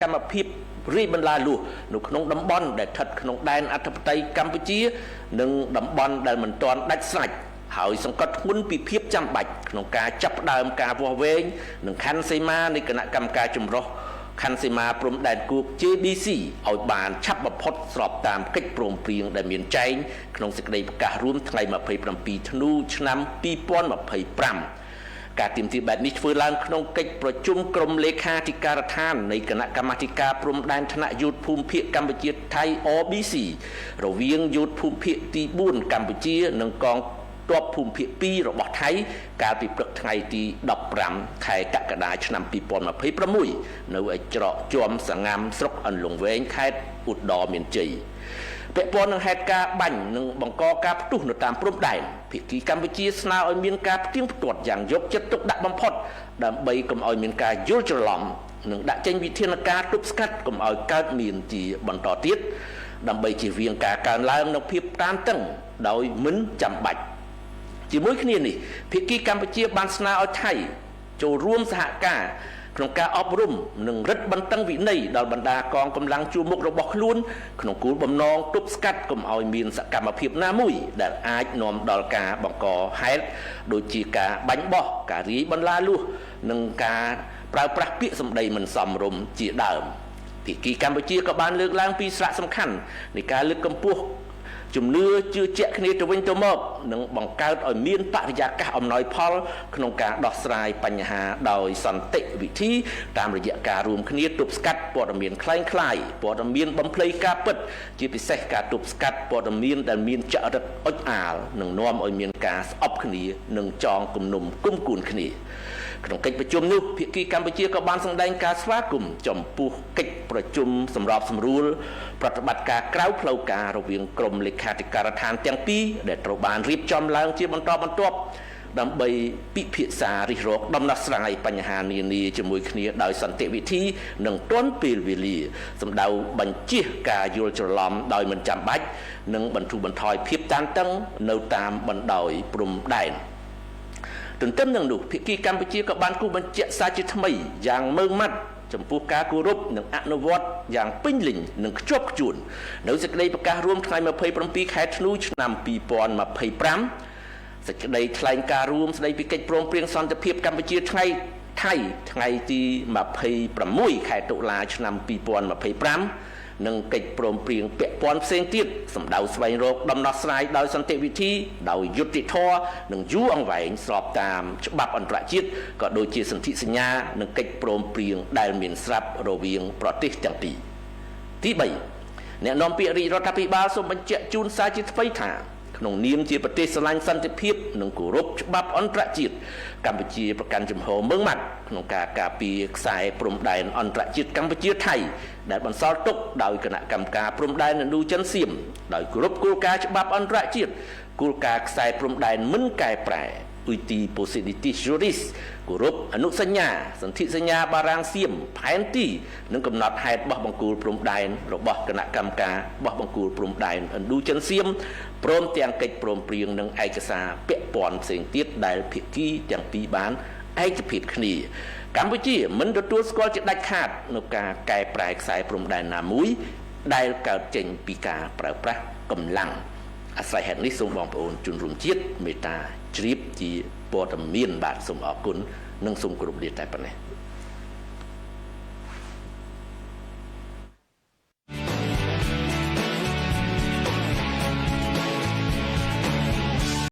កម្មភាពរីបន្លាលួសនៅក្នុងតំបន់ដែលស្ថិតក្នុងដែនអធិបតេយ្យកម្ពុជានិងតំបន់ដែលមិនទាន់ដាច់ស្រេចហើយសង្កត់ធ្ងន់ពីភាពចាំបាច់ក្នុងការចាប់ផ្ដើមការវាស់វែងនិងខណ្ឌសីមានៃគណៈកម្មការចម្រុះខណ្ឌសីមាព្រំដែនគោក JBC ឲ្យបានឆាប់បំផុតស្របតាមកិច្ចព្រមព្រៀងដែលមានចែងក្នុងសេចក្តីប្រកាសរួមថ្ងៃ27ធ្នូឆ្នាំ2025ការទាមទារបែបនេះធ្វើឡើងក្នុងកិច្ចប្រជុំក្រុមលេខាធិការដ្ឋាននៃគណៈកម្មាធិការព្រំដែនថ្នាក់យោធភូមិភាគកម្ពុជាថៃ OBC រវាងយោធភូមិភាគទី4កម្ពុជានិងកងទ័ពភូមិភាគ2របស់ថៃកាលពីព្រឹកថ្ងៃទី15ខែកក្កដាឆ្នាំ2026នៅឯច្រកជាំសងាំស្រុកអន្លង់វែងខេត្តឧត្តរមានជ័យពាក់ព័ន្ធនឹងហេតុការណ៍បាញ់និងបង្កការផ្ទុះនៅតាមព្រំដែនភាគីកម្ពុជាស្នើឲ្យមានការផ្ទៀងផ្ទាត់យ៉ាងយកចិត្តទុកដាក់បំផុតដើម្បីកុំឲ្យមានការយល់ច្រឡំនិងដាក់ចេញវិធានការទប់ស្កាត់កុំឲ្យកើតមានជាបន្តទៀតដើម្បីជៀសវាងការកើនឡើងនៃភាពតានតឹងដោយមិនចាំបាច់ជាមួយគ្នានេះភាគីកម្ពុជាបានស្នើឲ្យថៃចូលរួមសហការក្នុងការអប់រំនិងរឹតបន្តឹងវិន័យដល់បណ្ដាកងកម្លាំងជួរមុខរបស់ខ្លួនក្នុងគោលបំណងទប់ស្កាត់កុំឲ្យមានសកម្មភាពណាមួយដែលអាចនាំដល់ការបង្កហេតុដូចជាការបាញ់បោះការរាយបន្លាលួសនិងការប្រើប្រាស់ពាក្យសម្ដីមិនសមរម្យជាដើមភាគីកម្ពុជាក៏បានលើកឡើងពីសារៈសំខាន់នៃការលើកកម្ពស់ជំនឿជឿជាក់គ្នាទៅវិញទៅមកនិងបង្កើតឲ្យមានបរិយាកាសអំណោយផលក្នុងការដោះស្រាយបញ្ហាដោយសន្តិវិធីតាមរយៈការរួមគ្នាទប់ស្កាត់ព័ត៌មានคล้ายៗព័ត៌មានបំភ្លៃការពិតជាពិសេសការទប់ស្កាត់ព័ត៌មានដែលមានចរិតអុចអាលនិងនាំឲ្យមានការស្អប់គ្នានិងចងគំនុំគុំគួនគ្នាក្នុងកិច្ចប្រជុំនោះភាគីកម្ពុជាក៏បានសម្ដែងការស្វាគមន៍ចំពោះកិច្ចប្រជុំសម្របសម្រួលប្រតិបត្តិការក្រៅផ្លូវការរវាងក្រុមលេខាធិការដ្ឋានទាំងពីរដែលត្រូវបានរៀបចំឡើងជាបន្តបន្ទាប់ដើម្បីពិភាក្សារិះរកដំណោះស្រាយបញ្ហានានាជាមួយគ្នាដោយសន្តិវិធីនិងទាន់ពេលវេលាសម្ដៅបញ្ជៀសការយល់ច្រឡំដោយមិនចាំបាច់និងបន្ធូរបន្ថយភាពតានតឹងនៅតាមបណ្ដោយព្រំដែនទន្ទឹមនឹងនោះភាគីកម្ពុជាក៏បានគូបញ្ជាក់សារជាថ្មីយ៉ាងម៉ឺងម៉ាត់ចំពោះការគោរពនិងអនុវត្តយ៉ាងពេញលេញនិងខ្ជាប់ខ្ជួននៅសេចក្តីប្រកាសរួមថ្ងៃ27ខែធ្នូឆ្នាំ2025សេចក្តីថ្លែងការណ៍រួមស្តីពីកិច្ចព្រមព្រៀងសន្តិភាពកម្ពុជាថៃថ្ងៃទី26ខែតុលាឆ្នាំ2025និងកិច្ចព្រមព្រៀងពាក់ព័ន្ធផ្សេងទៀតសម្ដៅស្វែងរកដំណោះស្រាយដោយសន្តិវិធីដោយយុត្តិធម៌និងយូរអង្វែងស្របតាមច្បាប់អន្តរជាតិក៏ដូចជាសន្ធិសញ្ញានិងកិច្ចព្រមព្រៀងដែលមានស្រាប់រវាងប្រទេសទាំងពីរទី3អ្នកនាំពាក្យរាជរដ្ឋាភិបាលសូមបញ្ជាក់ជូនសារជាថ្មីថាក្នុងនាមជាប្រទេសស្រឡាញ់សន្តិភាពនិងគោរពច្បាប់អន្តរជាតិកម្ពុជាប្រកាន់ជំហរម៉ឺងម៉ាត់ក្នុងការការពារខ្សែព្រំដែនអន្តរជាតិកម្ពុជាថៃដែលបន្សល់ទុកដោយគណៈកម្មការព្រំដែនឥណ្ឌូចិនសៀមដោយគោរពគោលការណ៍ច្បាប់អន្តរជាតិគោលការណ៍ខ្សែព្រំដែនមិនកែប្រែUti Possibilities Juris គោរពអនុសញ្ញាសន្ធិសញ្ញាបារាំងសៀមផែនទីនិងកំណត់ហេតុបោះបង្គោលព្រំដែនរបស់គណៈកម្មការបោះបង្គោលព្រំដែនឥណ្ឌូចិនសៀមព្រមទាំងកិច្ចព្រមព្រៀងនិងឯកសារពាក់ព័ន្ធផ្សេងទៀតដែលភាគីទាំងពីរបានឯកភាពគ្នាកម្ពុជាមិនទទួលស្គាល់ជាដាច់ខាតនៅការកែប្រែខ្សែព្រំដែនណាមួយដែលកើតចេញពីការប្រើប្រាស់កម្លាំងអាស្រ័យហេតុនេះសូមបងប្អូនជនរួមជាតិមេត្តាជ្រាបជាព័ត៌មានបាទសូមអរគុណនិងសូមគោរពលាតែប៉ុណ្ណេះ